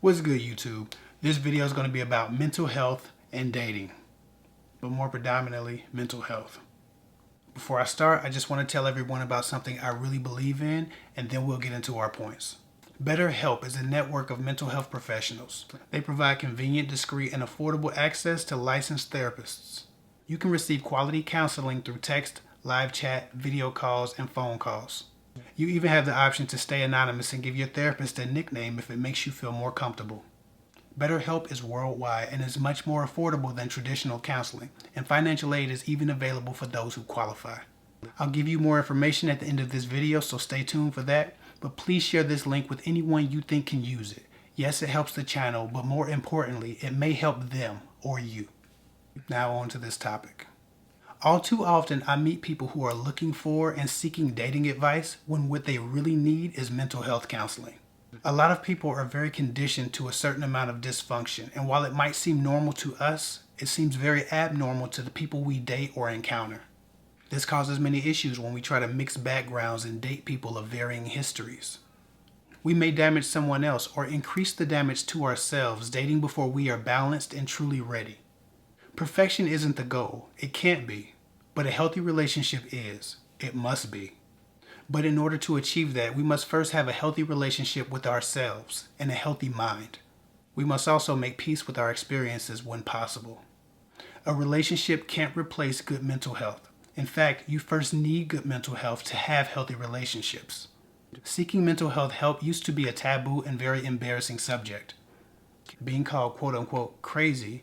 What's good, YouTube? This video is going to be about mental health and dating, but more predominantly mental health. Before I start, I just want to tell everyone about something I really believe in, and then we'll get into our points. BetterHelp is a network of mental health professionals. They provide convenient, discreet, and affordable access to licensed therapists. You can receive quality counseling through text, live chat, video calls, and phone calls. You even have the option to stay anonymous and give your therapist a nickname if it makes you feel more comfortable. BetterHelp is worldwide and is much more affordable than traditional counseling, and financial aid is even available for those who qualify. I'll give you more information at the end of this video, so stay tuned for that, but please share this link with anyone you think can use it. Yes, it helps the channel, but more importantly, it may help them or you. Now on to this topic. All too often, I meet people who are looking for and seeking dating advice when what they really need is mental health counseling. A lot of people are very conditioned to a certain amount of dysfunction, and while it might seem normal to us, it seems very abnormal to the people we date or encounter. This causes many issues when we try to mix backgrounds and date people of varying histories. We may damage someone else or increase the damage to ourselves dating before we are balanced and truly ready. Perfection isn't the goal. It can't be. But a healthy relationship is. It must be. But in order to achieve that, we must first have a healthy relationship with ourselves and a healthy mind. We must also make peace with our experiences when possible. A relationship can't replace good mental health. In fact, you first need good mental health to have healthy relationships. Seeking mental health help used to be a taboo and very embarrassing subject. Being called quote-unquote crazy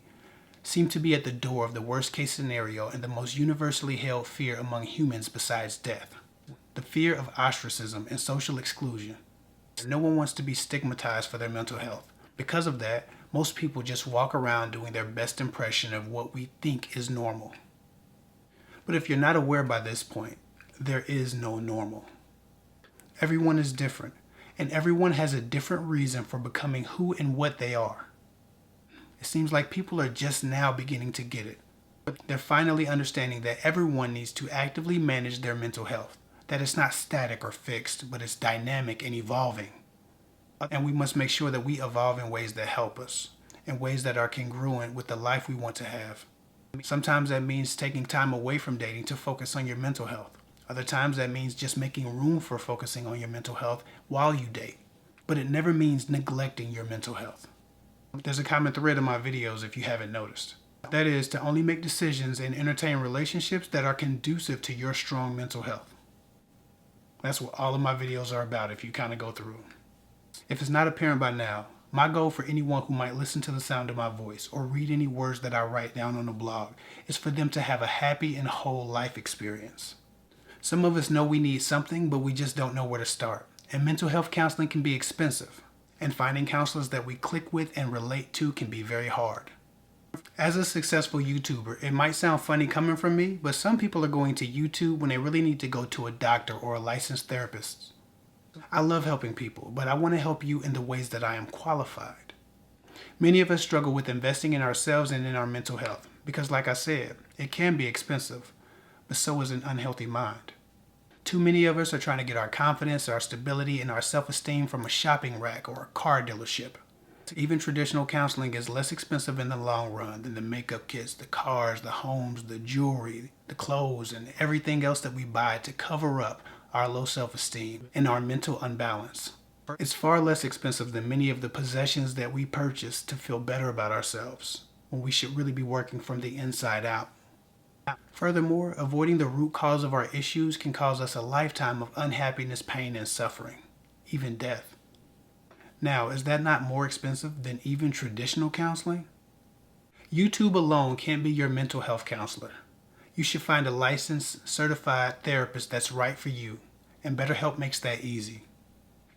seemed to be at the door of the worst-case scenario and the most universally held fear among humans besides death. The fear of ostracism and social exclusion. No one wants to be stigmatized for their mental health. Because of that, most people just walk around doing their best impression of what we think is normal. But if you're not aware by this point, there is no normal. Everyone is different, and everyone has a different reason for becoming who and what they are. It seems like people are just now beginning to get it. They're finally understanding that everyone needs to actively manage their mental health, that it's not static or fixed, but it's dynamic and evolving. And we must make sure that we evolve in ways that help us, in ways that are congruent with the life we want to have. Sometimes that means taking time away from dating to focus on your mental health. Other times that means just making room for focusing on your mental health while you date. But it never means neglecting your mental health. There's a common thread in my videos if you haven't noticed. That is to only make decisions and entertain relationships that are conducive to your strong mental health. That's what all of my videos are about if you kind of go through. If it's not apparent by now, my goal for anyone who might listen to the sound of my voice or read any words that I write down on the blog is for them to have a happy and whole life experience. Some of us know we need something, but we just don't know where to start. And mental health counseling can be expensive. And finding counselors that we click with and relate to can be very hard. As a successful YouTuber, it might sound funny coming from me, but some people are going to YouTube when they really need to go to a doctor or a licensed therapist. I love helping people, but I want to help you in the ways that I am qualified. Many of us struggle with investing in ourselves and in our mental health because, like I said, it can be expensive, but so is an unhealthy mind. Too many of us are trying to get our confidence, our stability, and our self-esteem from a shopping rack or a car dealership. Even traditional counseling is less expensive in the long run than the makeup kits, the cars, the homes, the jewelry, the clothes, and everything else that we buy to cover up our low self-esteem and our mental unbalance. It's far less expensive than many of the possessions that we purchase to feel better about ourselves, when we should really be working from the inside out. Furthermore, avoiding the root cause of our issues can cause us a lifetime of unhappiness, pain, and suffering, even death. Now, is that not more expensive than even traditional counseling? YouTube alone can't be your mental health counselor. You should find a licensed, certified therapist that's right for you, and BetterHelp makes that easy.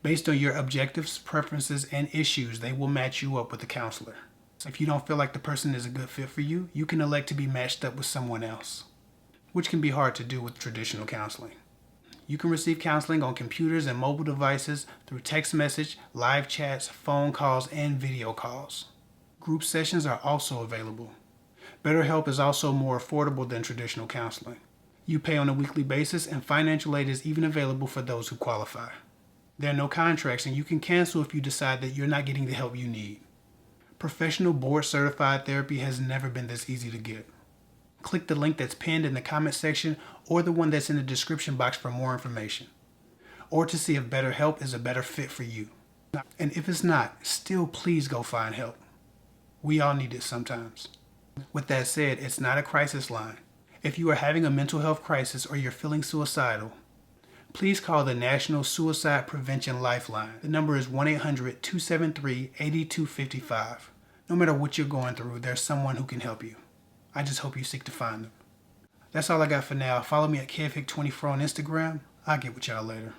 Based on your objectives, preferences, and issues, they will match you up with a counselor. If you don't feel like the person is a good fit for you, you can elect to be matched up with someone else, which can be hard to do with traditional counseling. You can receive counseling on computers and mobile devices through text message, live chats, phone calls, and video calls. Group sessions are also available. BetterHelp is also more affordable than traditional counseling. You pay on a weekly basis, and financial aid is even available for those who qualify. There are no contracts, and you can cancel if you decide that you're not getting the help you need. Professional board-certified therapy has never been this easy to get. Click the link that's pinned in the comment section or the one that's in the description box for more information, or to see if BetterHelp is a better fit for you. And if it's not, still please go find help. We all need it sometimes. With that said, it's not a crisis line. If you are having a mental health crisis or you're feeling suicidal, please call the National Suicide Prevention Lifeline. The number is 1-800-273-8255. No matter what you're going through, there's someone who can help you. I just hope you seek to find them. That's all I got for now. Follow me at Hick24 on Instagram. I'll get with y'all later.